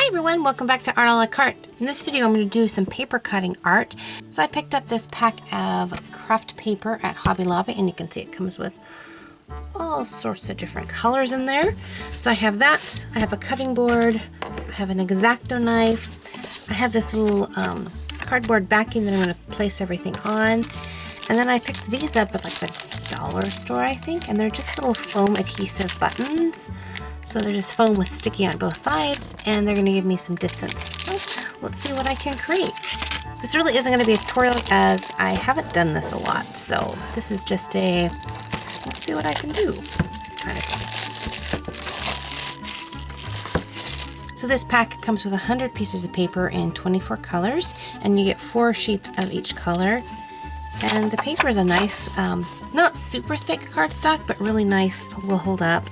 Hi everyone, welcome back to Art a la Carte. In this video I'm going to do some paper cutting art. So I picked up this pack of craft paper at Hobby Lobby, and you can see it comes with all sorts of different colors in there. So I have that, I have a cutting board, I have an X-Acto knife, I have this little cardboard backing that I'm going to place everything on. And then I picked these up at like the dollar store, I think, and they're just little foam adhesive buttons. So they're just foam with sticky on both sides, and they're going to give me some distance. So let's see what I can create. This really isn't going to be a tutorial as I haven't done this a lot. So this is just a, let's see what I can do kind of thing. So this pack comes with 100 pieces of paper in 24 colors, and you get 4 sheets of each color. And the paper is a nice, not super thick cardstock, but really nice, will hold up.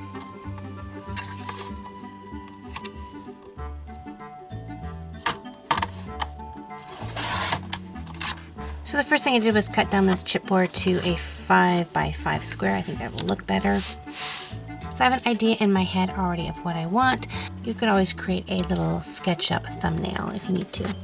So the first thing I did was cut down this chipboard to a 5x5 square. I think that will look better. So I have an idea in my head already of what I want. You could always create a little SketchUp thumbnail if you need to.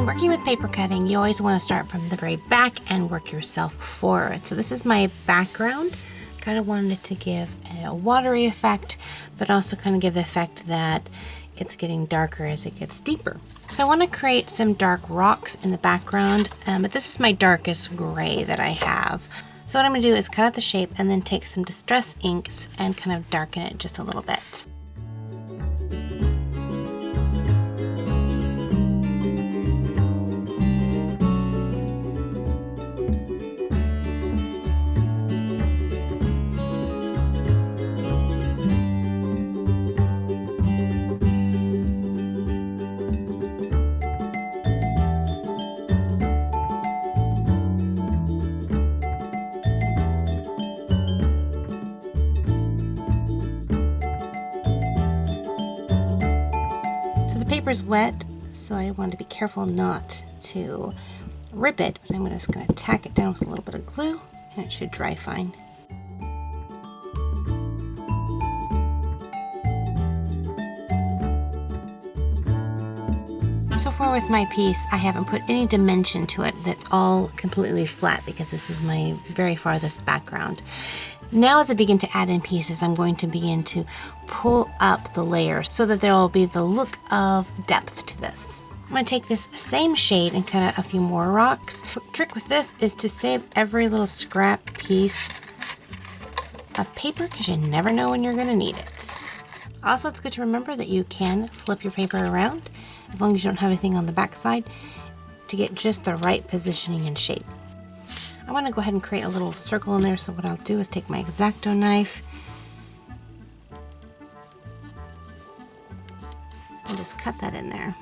Working with paper cutting, you always want to start from the very back and work yourself forward. So this is my background. Kind of wanted to give a watery effect, but also kind of give the effect that it's getting darker as it gets deeper. So I want to create some dark rocks in the background, but this is my darkest gray that I have. So what I'm going to do is cut out the shape and then take some distress inks and kind of darken it just a little bit. Paper's wet, so I want to be careful not to rip it, but I'm just going to tack it down with a little bit of glue and it should dry fine. So far with my piece, I haven't put any dimension to it. That's all completely flat because this is my very farthest background. Now as I begin to add in pieces, I'm going to begin to pull up the layers so that there will be the look of depth to this. I'm going to take this same shade and cut out a few more rocks. The trick with this is to save every little scrap piece of paper because you never know when you're going to need it. Also, it's good to remember that you can flip your paper around as long as you don't have anything on the back side to get just the right positioning and shape. I want to go ahead and create a little circle in there, so what I'll do is take my X-Acto knife and just cut that in there.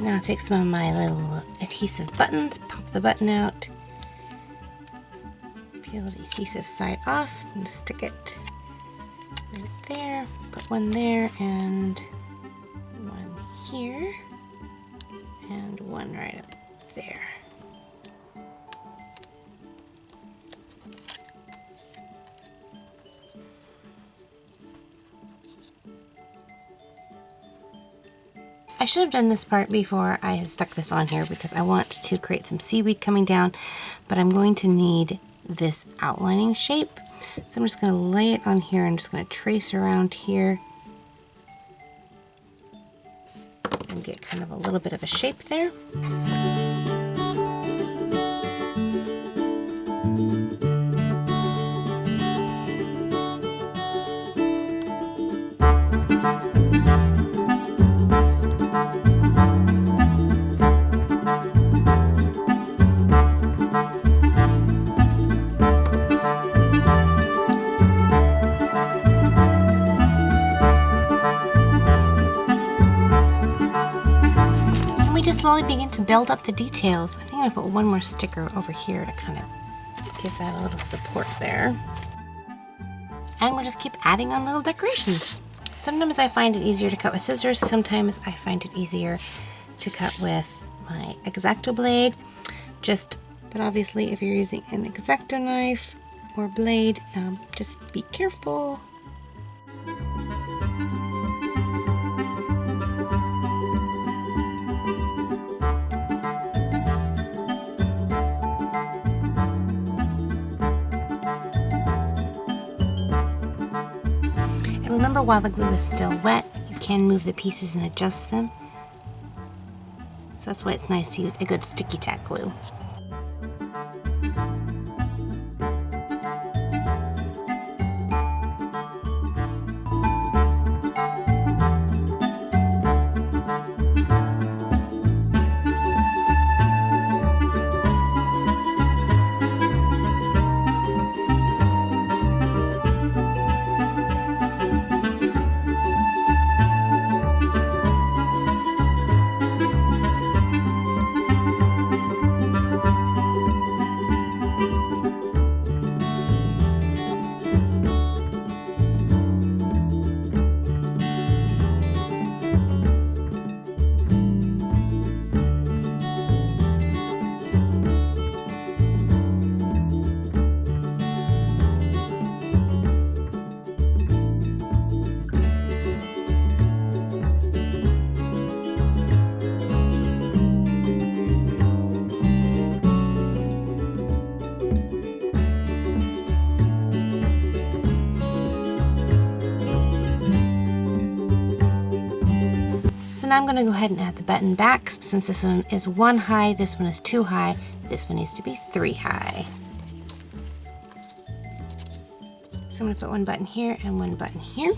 Now I'll take some of my little adhesive buttons, pop the button out, peel the adhesive side off, and stick it right there, put one there, and one here, and one right up there. I should have done this part before I stuck this on here because I want to create some seaweed coming down, but I'm going to need this outlining shape. So I'm just going to lay it on here. I'm just going to trace around here and get kind of a little bit of a shape there. to build up the details, I think I'm going to put one more sticker over here to kind of give that a little support there. And we'll just keep adding on little decorations. Sometimes I find it easier to cut with scissors, sometimes I find it easier to cut with my X-Acto blade. But obviously if you're using an X-Acto knife or blade, just be careful. And remember, while the glue is still wet, you can move the pieces and adjust them. So that's why it's nice to use a good sticky tack glue. So now I'm going to go ahead and add the button backs. Since this one is 1 high, this one is 2 high, this one needs to be 3 high. So I'm going to put one button here and one button here.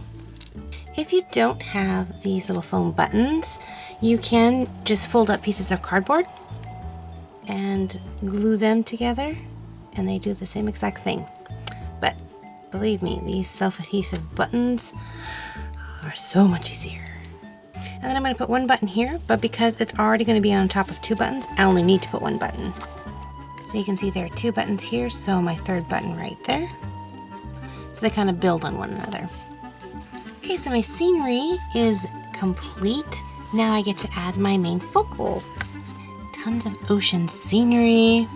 If you don't have these little foam buttons, you can just fold up pieces of cardboard and glue them together, and they do the same exact thing. But believe me, these self-adhesive buttons are so much easier. And then I'm going to put one button here, but because it's already going to be on top of 2 buttons, I only need to put 1 button. So you can see there are 2 buttons here, so my 3rd button right there. So they kind of build on one another. Okay, so my scenery is complete. Now I get to add my main focal. Tons of ocean scenery.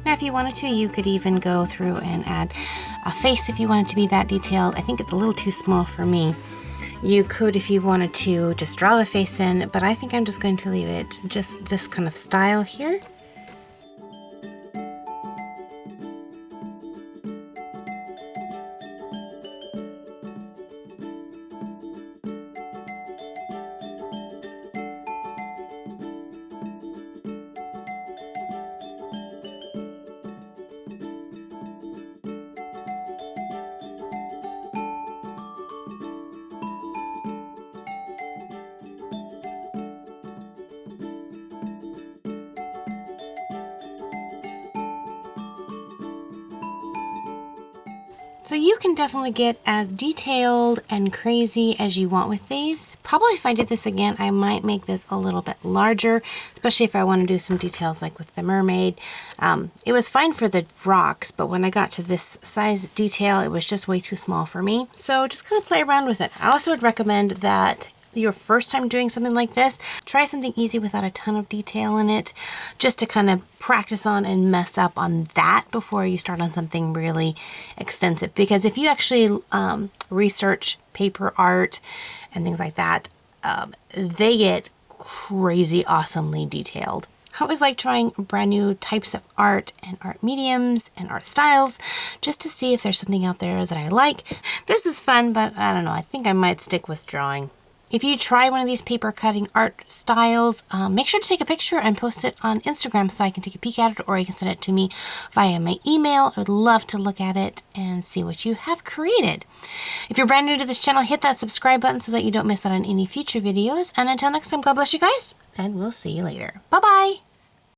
Now if you wanted to, you could even go through and add a face if you wanted to be that detailed. I think it's a little too small for me. You could, if you wanted to, just draw the face in, but I think I'm just going to leave it just this kind of style here. So you can definitely get as detailed and crazy as you want with these. Probably if I did this again, I might make this a little bit larger, especially if I want to do some details like with the mermaid. It was fine for the rocks, but when I got to this size detail, it was just way too small for me. So just kind of play around with it. I also would recommend that your first time doing something like this, try something easy without a ton of detail in it, just to kind of practice on and mess up on that before you start on something really extensive. Because if you actually research paper art and things like that, they get crazy awesomely detailed. I always like trying brand new types of art and art mediums and art styles just to see if there's something out there that I like. This is fun, but I don't know, I think I might stick with drawing. If you try one of these paper cutting art styles, make sure to take a picture and post it on Instagram so I can take a peek at it, or you can send it to me via my email. I would love to look at it and see what you have created. If you're brand new to this channel, hit that subscribe button so that you don't miss out on any future videos. And until next time, God bless you guys, and we'll see you later. Bye-bye!